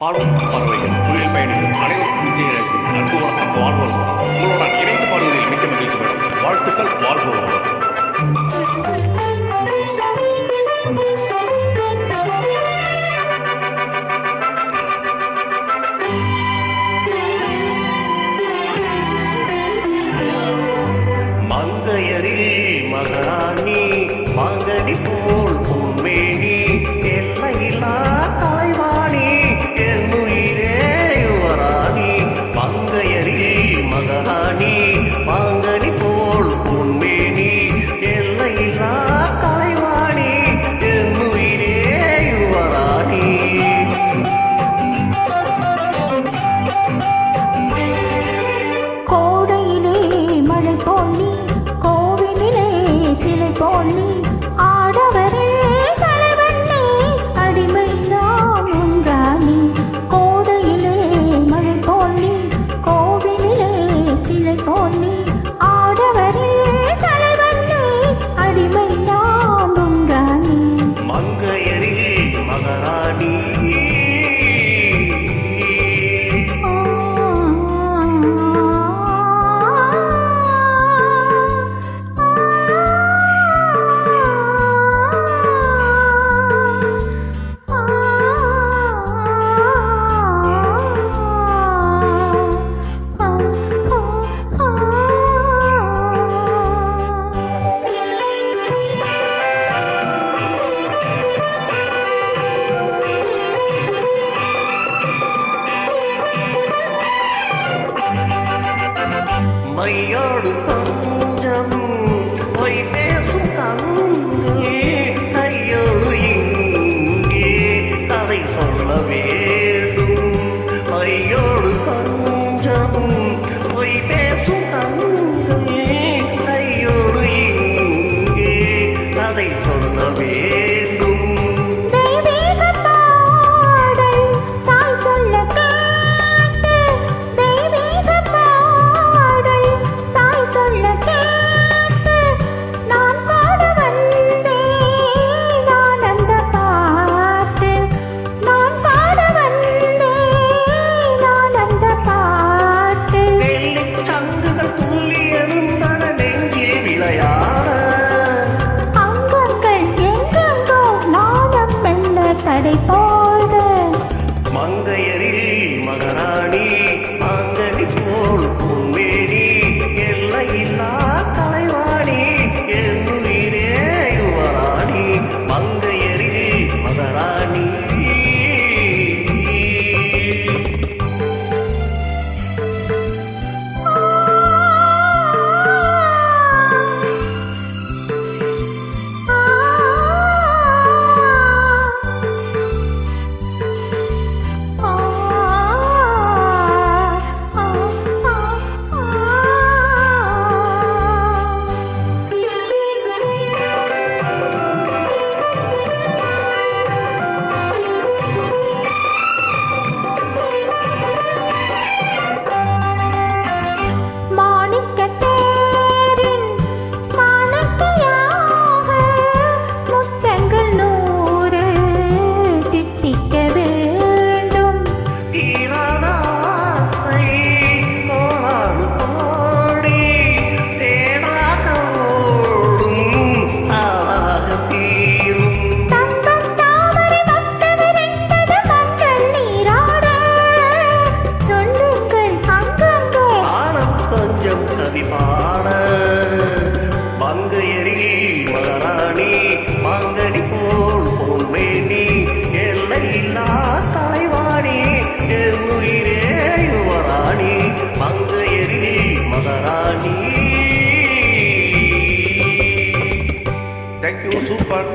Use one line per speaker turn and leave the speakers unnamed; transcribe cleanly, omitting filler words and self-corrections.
பாடும் பறவைகள் தொழில் பயணிகள் அனைவருக்கும் விஜய் அன்பு வணக்கம் வாழ்வோம். உங்களுடன் இணைந்து பாடுவதில் மிக்க மகிழ்ச்சி மேடம். வாழ்த்துக்கள். வாழ்வோம். மங்கையரில் மகாராணி மாங்கனி போல் பொன்மேனி எல்லையில்லா தலைவாணி என்னுயிரே யுவராணி. மங்கையரில் மகாராணி மாங்கனி போல் பொன்மேனி எல்லையில்லா தலைவாணி என்னுயிரே யுவராணி.
கோடையிலே மழை போல் கோவிலிலே சிலை போல் ஆடவரே தலைவண்ணே அடிமை நாம் ஒன்றானி. கோடையிலே மழை போல் கோவிலிலே சிலை போல் ஆடவரே தலைவண்ணே அடிமை நாம் ஒன்றானி.
மங்கையரில் மகாராணி மையோடு கொஞ்சம் பொய் பேசும் கண்கள் கையோடு இங்கே கதை சொல்ல வேண்டும். மையோடு கொஞ்சம் பொய் பேசும் கண்கள் கையோடு இங்கே கதை சொல்ல வேண்டும். மங்கையரில் மகாராணி மாங்கனி போல் பொன்மேனி எல்லையில்லா தலைவாணி என்னுயிரே யுவராணி. மங்கையரில் மகாராணி மங்கையரில் மகாராணி மாங்கனி போல் பொன்மேனி எல்லையில்லா தலைவாணி என்னுயிரே யுவராணி. மங்கையரில் மகாராணி. தேங்க்யூ. சூப்பர்.